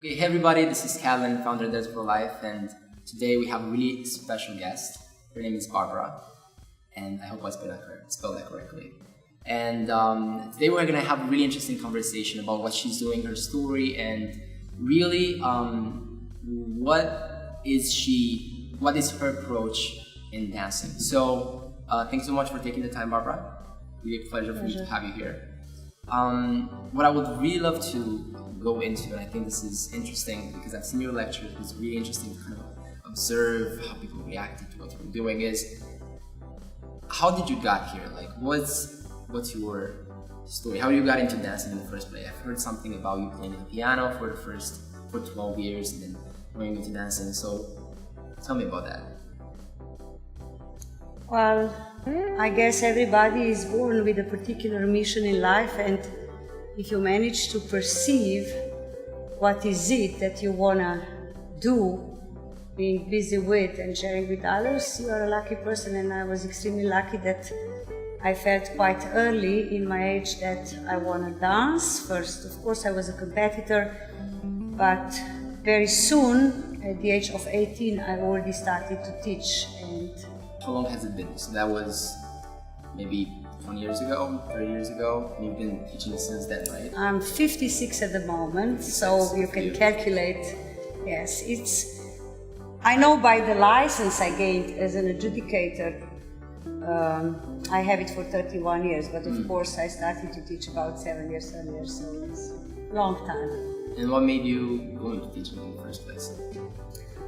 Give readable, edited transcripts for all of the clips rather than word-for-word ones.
Hey everybody, this is Calvin, founder of Dancesport Life, and today we have a really special guest. Her name is Barbara, and I hope I spelled that correctly. And today we're going to have a really interesting conversation about what she's doing, her story, and really what is her approach in dancing. So thanks so much for taking the time, Barbara. Really a pleasure for me to have you here. What I would really love to go into, and I think this is interesting because I've seen your lectures, it's really interesting to kind of observe how people reacted to what you were doing, is how did you got here? Like what's your story? How you got into dancing in the first place? I've heard something about you playing the piano for 12 years and then going into dancing, so tell me about that. Well, I guess everybody is born with a particular mission in life, and if you manage to perceive what is it that you want to do, being busy with and sharing with others, you are a lucky person. And I was extremely lucky that I felt quite early in my age that I want to dance. First, of course, I was a competitor, but very soon, at the age of 18, I already started to teach. And how long has it been? So that was maybe 20 years ago, 30 years ago, and you've been teaching since then, right? I'm 56 at the moment, so you can calculate. Yes, I know by the license I gained as an adjudicator, I have it for 31 years, but of course I started to teach about 7 years earlier, so it's a long time. And what made you go into teaching in the first place?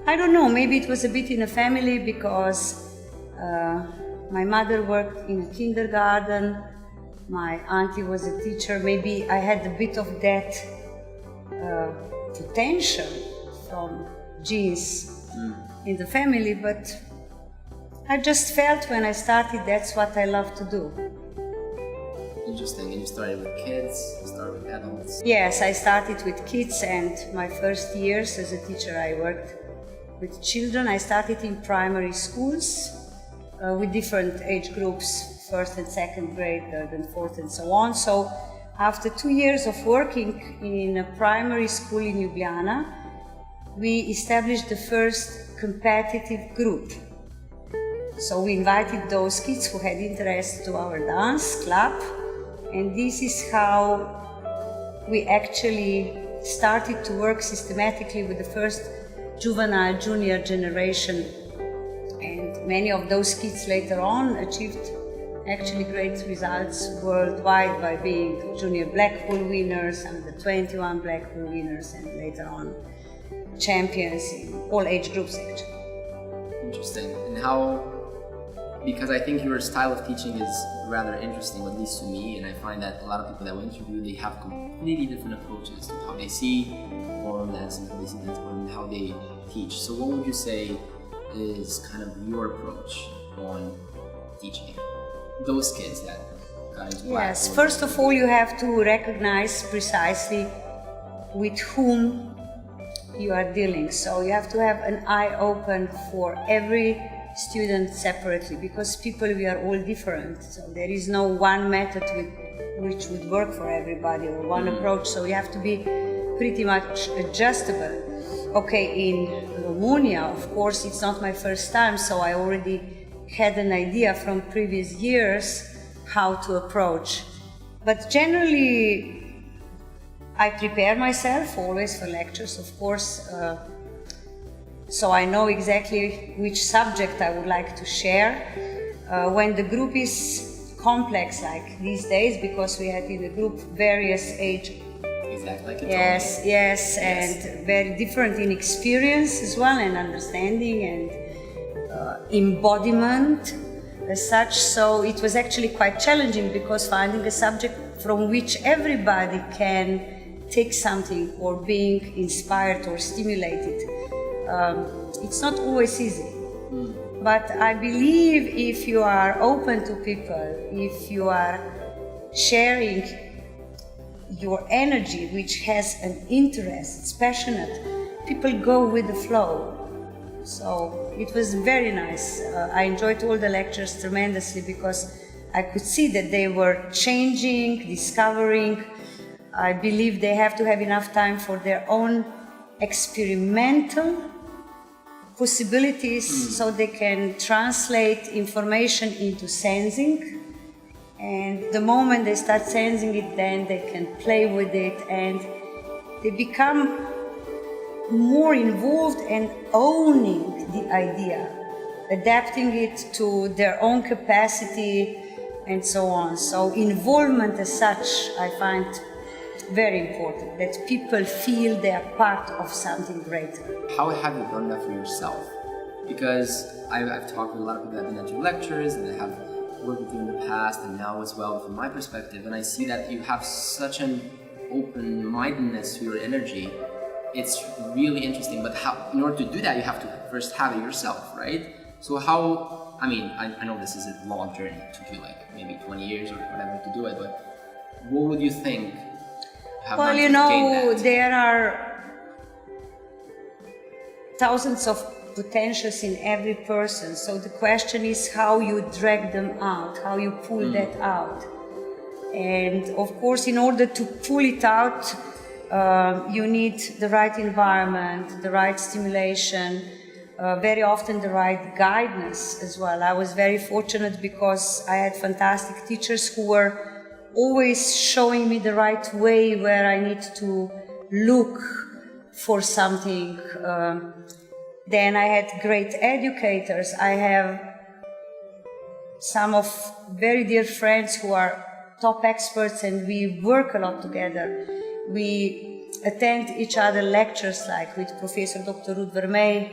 I don't know, maybe it was a bit in a family because my mother worked in a kindergarten, my auntie was a teacher. Maybe I had a bit of that potential from genes in the family, but I just felt when I started that's what I love to do. Interesting. And you started with kids, you started with adults? Yes, I started with kids, and my first years as a teacher I worked with children. I started in primary schools. With different age groups, first and second grade, third and fourth, and so on. So after 2 years of working in a primary school in Ljubljana, we established the first competitive group. So we invited those kids who had interest to our dance club, and this is how we actually started to work systematically with the first juvenile junior generation. And many of those kids later on achieved actually great results worldwide by being junior Blackpool winners, under 21 Blackpool winners, and later on champions in all age groups actually. Interesting. And how, because I think your style of teaching is rather interesting, at least to me, and I find that a lot of people that we interview, they have completely different approaches to how they see ballroom dancing, how they see dance, and how they teach. So what would you say is kind of your approach on teaching those kids that got into Yes, first of all you have to recognize precisely with whom you are dealing. So you have to have an eye open for every student separately, because people, we are all different. So there is no one method which would work for everybody, or one approach. So you have to be pretty much adjustable. Okay, in Romania, of course, it's not my first time, so I already had an idea from previous years how to approach. But generally, I prepare myself always for lectures, of course, so I know exactly which subject I would like to share. When the group is complex, like these days, because we had in the group various age. Exactly. Like yes, and very different in experience as well, and understanding and embodiment as such. So it was actually quite challenging, because finding a subject from which everybody can take something, or being inspired or stimulated, it's not always easy. But I believe if you are open to people, if you are sharing your energy, which has an interest, it's passionate, people go with the flow. So it was very nice. I enjoyed all the lectures tremendously, because I could see that they were changing, discovering. I believe they have to have enough time for their own experimental possibilities so they can translate information into sensing. And the moment they start sensing it, then they can play with it and they become more involved and owning the idea, adapting it to their own capacity and so on. So involvement as such, I find very important, that people feel they are part of something greater. How have you done that for yourself? Because I've talked with a lot of people that have been at your lectures and I have worked with you in the past and now as well from my perspective, and I see that you have such an open-mindedness to your energy. It's really interesting, but how, in order to do that, you have to first have it yourself, right? So how, I mean, I know this is a long journey, it took you like maybe 20 years or whatever to do it, but what would you think? Well, you know, there are thousands of potentials in every person. So the question is how you drag them out, how you pull that out. And of course, in order to pull it out, you need the right environment, the right stimulation, very often the right guidance as well. I was very fortunate because I had fantastic teachers who were always showing me the right way where I need to look for something. Then I had great educators. I have some of very dear friends who are top experts and we work a lot together. We attend each other lectures like with Professor Dr. Ruud Vermeij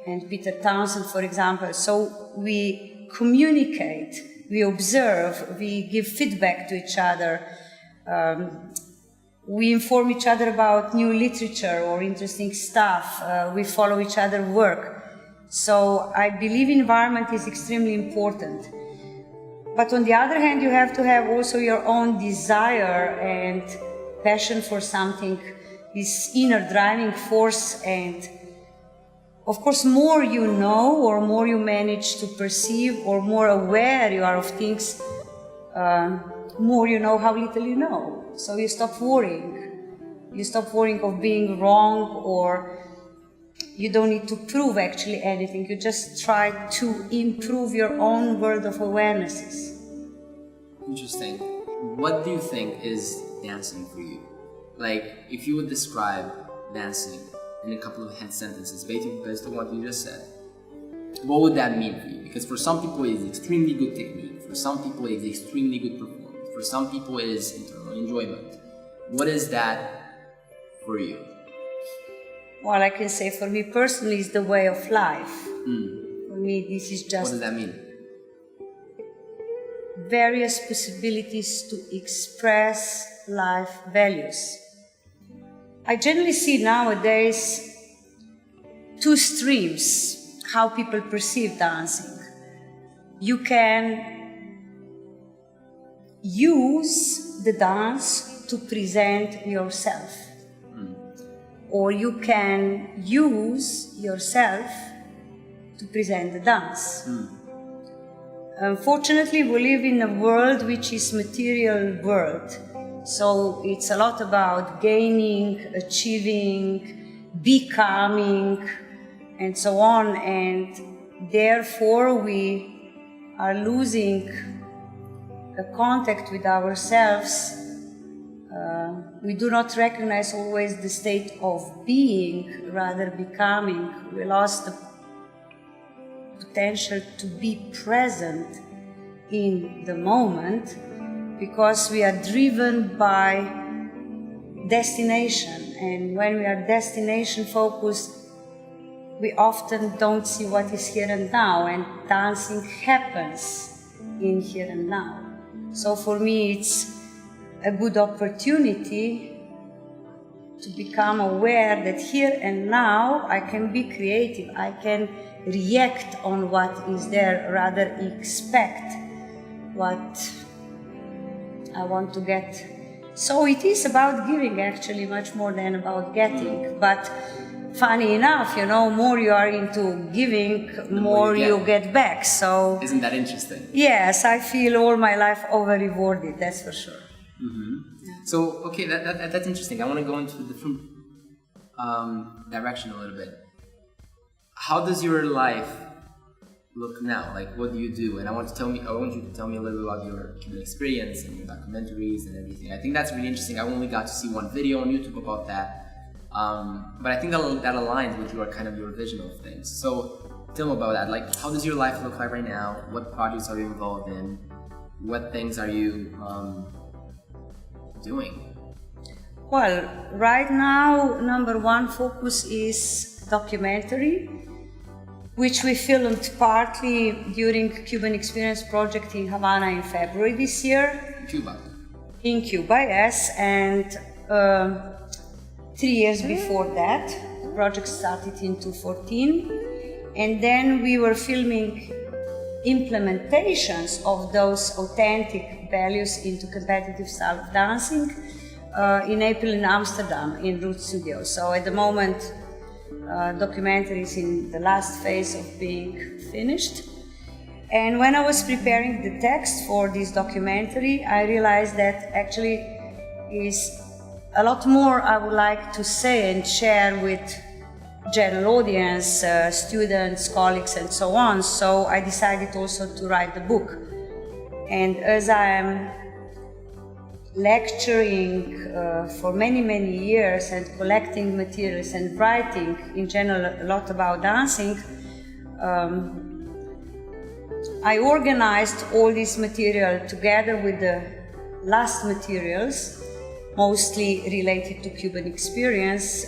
and Peter Townsend, for example. So we communicate, we observe, we give feedback to each other. We inform each other about new literature or interesting stuff. We follow each other's work. So I believe environment is extremely important. But on the other hand, you have to have also your own desire and passion for something, this inner driving force. And of course, more you know or more you manage to perceive or more aware you are of things, more you know how little you know. So you stop worrying. You stop worrying of being wrong, or you don't need to prove actually anything. You just try to improve your own world of awarenesses. Interesting. What do you think is dancing for you? Like, if you would describe dancing in a couple of sentences, based on what you just said, what would that mean for you? Because for some people it is extremely good technique, for some people it is extremely good performance, for some people it is internal enjoyment. What is that for you? Well, I can say for me personally it's the way of life. For me this is just... What does that mean? Various possibilities to express life values. I generally see nowadays two streams how people perceive dancing. You can use the dance to present yourself, or you can use yourself to present the dance. Unfortunately, we live in a world which is material world. So it's a lot about gaining, achieving, becoming, and so on. And therefore, we are losing a contact with ourselves. We do not recognize always the state of being, rather becoming. We lost the potential to be present in the moment because we are driven by destination, and when we are destination focused we often don't see what is here and now, and dancing happens in here and now. So for me it's a good opportunity to become aware that here and now I can be creative, I can react on what is there, rather expect what I want to get. So it is about giving actually much more than about getting. But funny enough, you know, more you are into giving, more you get back. So isn't that interesting? Yes, I feel all my life over rewarded, that's for sure. So okay, that's interesting. I want to go into a different direction a little bit. How does your life look now? Like, what do you do? And I want you to tell me a little bit about your Cuban experience and your documentaries and everything. I think that's really interesting. I only got to see one video on YouTube about that, but I think that aligns with your vision of things. So tell me about that. Like, how does your life look like right now? What projects are you involved in? What things are you doing? Well, right now, number one focus is documentary, which we filmed partly during Cuban Experience project in Havana in February this year. Cuba. In Cuba, yes, and 3 years before that, the project started in 2014, and then we were filming implementations of those authentic values into competitive style of dancing in April in Amsterdam in Root Studio. So at the moment, documentary is in the last phase of being finished. And when I was preparing the text for this documentary, I realized that actually is a lot more I would like to say and share with general audience, students, colleagues, and so on. So I decided also to write the book. And as I am lecturing for many years and collecting materials and writing in general a lot about dancing, I organized all this material together with the last materials, mostly related to Cuban Experience,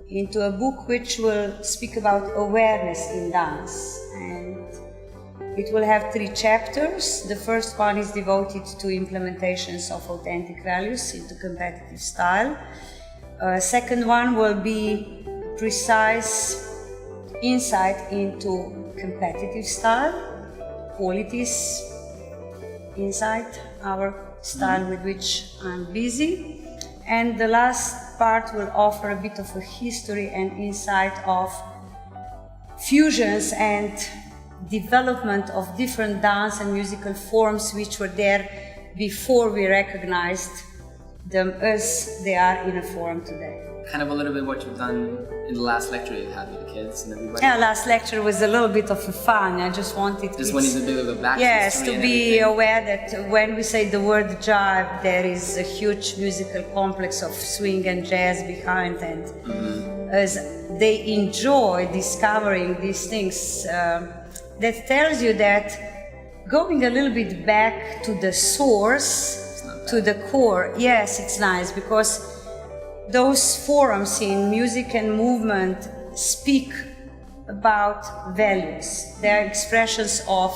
into a book which will speak about awareness in dance. And it will have 3 chapters. The first one is devoted to implementations of authentic values into competitive style. Second one will be precise insight into competitive style, qualities inside our style with which I'm busy. And the last part will offer a bit of a history and insight of fusions and development of different dance and musical forms which were there before we recognized them as they are in a form today. Kind of a little bit what you've done in the last lecture you had with the kids and everybody. Yeah, last lecture was a little bit of a fun. I just wanted this one is a bit of a back yes, to be everything. aware that when we say the word jive, there is a huge musical complex of swing and jazz behind, and as they enjoy discovering these things, that tells you that going a little bit back to the source, to the core, yes, it's nice, because those forums in music and movement speak about values. They are expressions of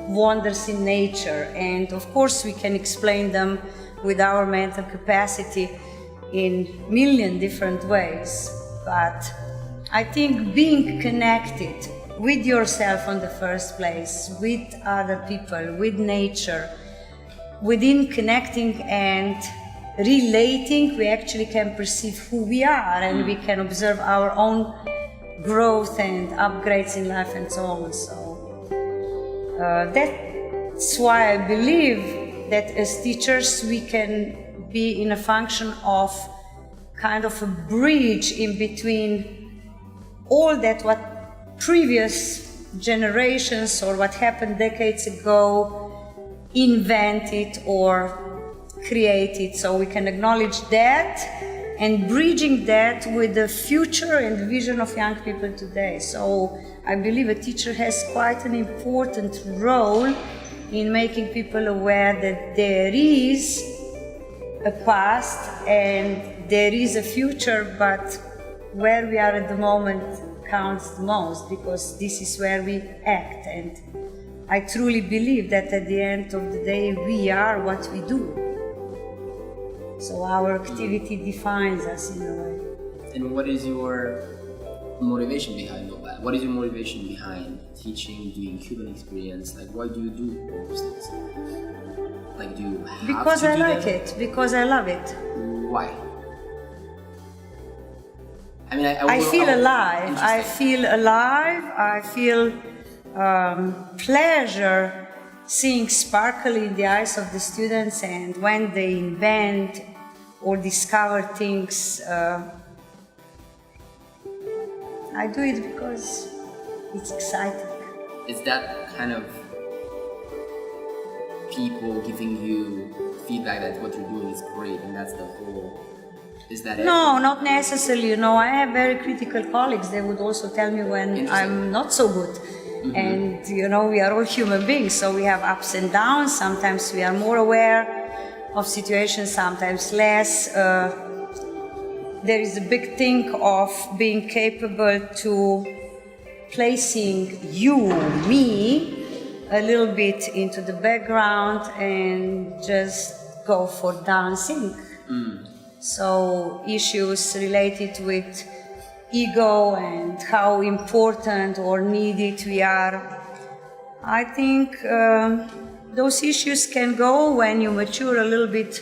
wonders in nature, and of course we can explain them with our mental capacity in million different ways. But I think being connected with yourself in the first place, with other people, with nature, within connecting and relating, we actually can perceive who we are, and we can observe our own growth and upgrades in life and so on. So that's why I believe that as teachers we can be in a function of kind of a bridge in between all that what previous generations or what happened decades ago invented or created, so we can acknowledge that and bridging that with the future and the vision of young people today. So I believe a teacher has quite an important role in making people aware that there is a past and there is a future, but where we are at the moment counts the most, because this is where we act. And I truly believe that at the end of the day we are what we do. So our activity defines us in a way. And what is your motivation behind all that? What is your motivation behind teaching, doing Cuban Experience? Like, why do you do all those things? Like, do you have because to I do like them? it. Because I love it. Why? I mean, I feel alive. I feel alive. I feel pleasure seeing sparkle in the eyes of the students, and when they invent or discover things I do it because it's exciting. Is that kind of people giving you feedback that what you're doing is great and that's the whole, is that it? No, not necessarily. You know, I have very critical colleagues. They would also tell me when I'm not so good. Mm-hmm. And, you know, we are all human beings, so we have ups and downs. Sometimes we are more aware of situations, sometimes less. There is a big thing of being capable to placing you, me, a little bit into the background and just go for dancing. So issues related with ego and how important or needed we are. I think those issues can go when you mature a little bit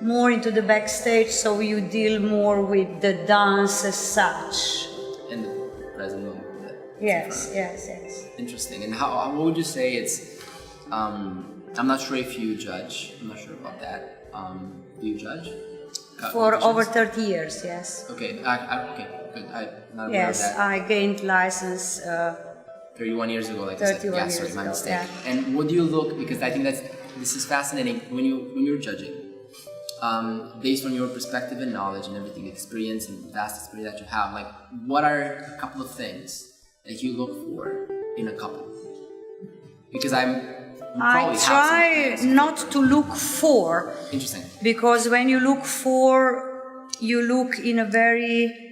more into the backstage, so you deal more with the dance as such. In the present moment. Yes. Interesting. And how what would you say it's, I'm not sure if you judge, I'm not sure about that. Do you judge? For over 30 years, yes. Okay, okay, good. I'm not aware of Yes, that. I gained license 31 years ago, like you said. 31 Yeah, years sorry, my ago, mistake. yeah. And what do you look, because I think this is fascinating when you're judging, based on your perspective and knowledge and everything, experience and vast experience that you have, like what are a couple of things that you look for in a couple? Because I try not to look for. Interesting. Because when you look for, you look in a very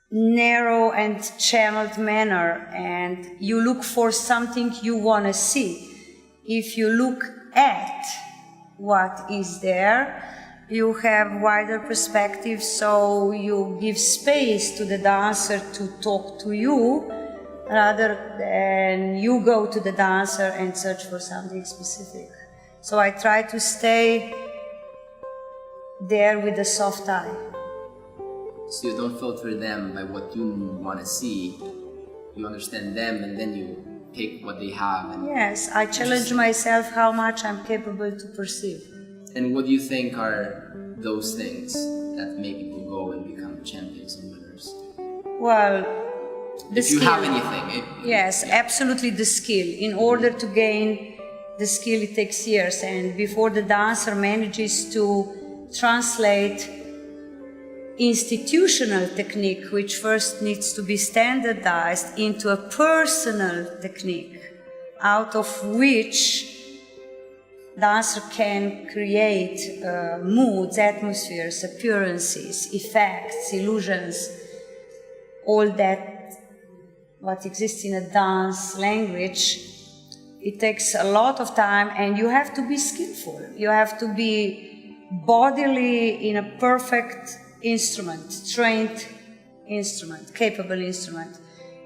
narrow and channeled manner, and you look for something you want to see. If you look at what is there, you have wider perspective, so you give space to the dancer to talk to you, rather than you go to the dancer and search for something specific. So I try to stay there with a soft eye. So you don't filter them by what you want to see, you understand them and then you take what they have. And yes, I challenge myself how much I'm capable to perceive. And what do you think are those things that make people go and become champions and winners? Well, the if skill. You have anything. Yes, absolutely the skill. In order to gain the skill, it takes years. And before the dancer manages to translate institutional technique, which first needs to be standardized, into a personal technique, out of which dancer can create moods, atmospheres, appearances, effects, illusions, all that what exists in a dance language. It takes a lot of time, and you have to be skillful. You have to be bodily in a perfect instrument, trained instrument, capable instrument.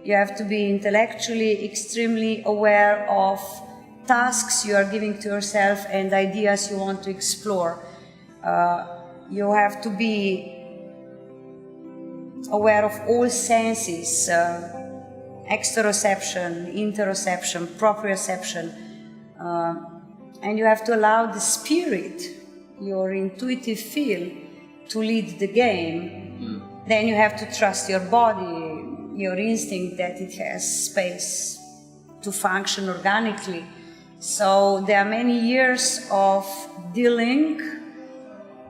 You have to be intellectually extremely aware of tasks you are giving to yourself and ideas you want to explore. You have to be aware of all senses, exteroception, interoception, proprioception, and you have to allow the spirit, your intuitive feel, to lead the game. Then you have to trust your body, your instinct that it has space to function organically. So there are many years of dealing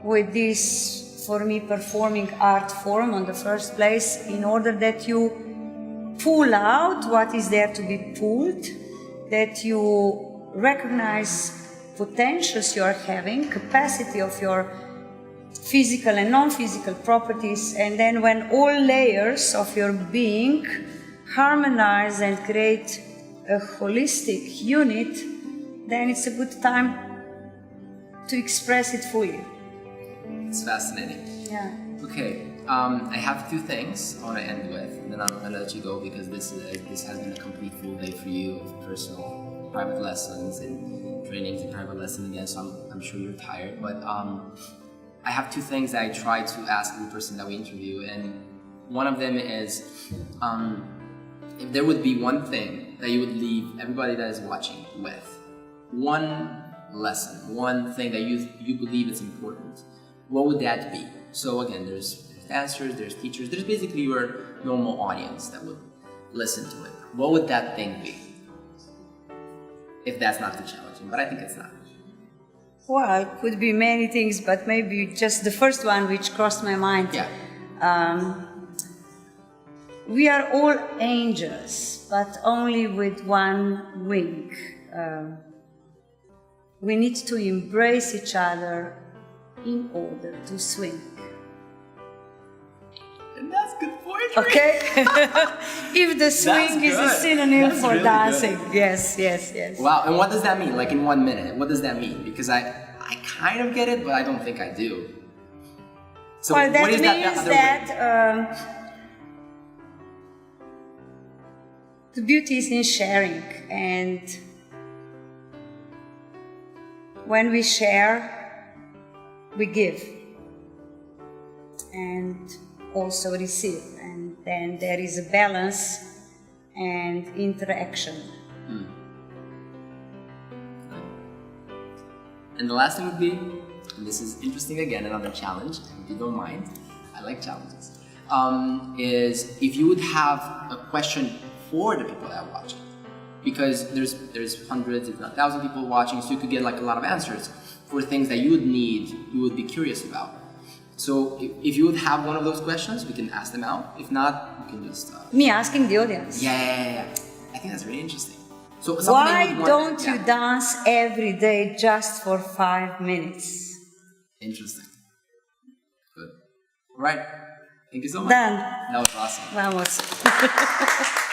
with this, for me, performing art form on the first place, in order that you pull out what is there to be pulled, that you recognize potentials you are having, capacity of your physical and non-physical properties, and then when all layers of your being harmonize and create a holistic unit, then it's a good time to express it fully. It's fascinating. Yeah. Okay, I have two things I want to end with, and then I'm going to let you go because this has been a complete full day for you of personal private lessons and trainings and private lessons again, so I'm sure you're tired, but I have two things that I try to ask the person that we interview, and one of them is if there would be one thing that you would leave everybody that is watching with, one lesson, one thing that you believe is important, what would that be? So again, there's dancers, there's teachers, there's basically your normal audience that would listen to it, what would that thing be? If that's not too challenging, but I think it's not. Well, it could be many things, but maybe just the first one which crossed my mind. Yeah. We are all angels, but only with one wing. We need to embrace each other in order to swing. And that's good poetry. Okay? If the swing is a synonym That's for really dancing. good. Yes, yes, yes. Wow, and what does that mean? Like in 1 minute, what does that mean? Because I kind of get it, but I don't think I do. So Well, that what is means other that the beauty is in sharing, and when we share, we give and also receive, and then there is a balance and interaction. And the last thing would be, and this is interesting again, another challenge, if you don't mind, I like challenges, is if you would have a question for the people that are watching. Because there's hundreds, if not thousands of people watching, so you could get like a lot of answers for things that you would need, you would be curious about. So if you would have one of those questions, we can ask them out. If not, we can just... Me asking the audience. Yeah. I think that's really interesting. So why don't you dance every day just for 5 minutes? Interesting. Good. All right. Thank you so much. Done. That was awesome. Vamos.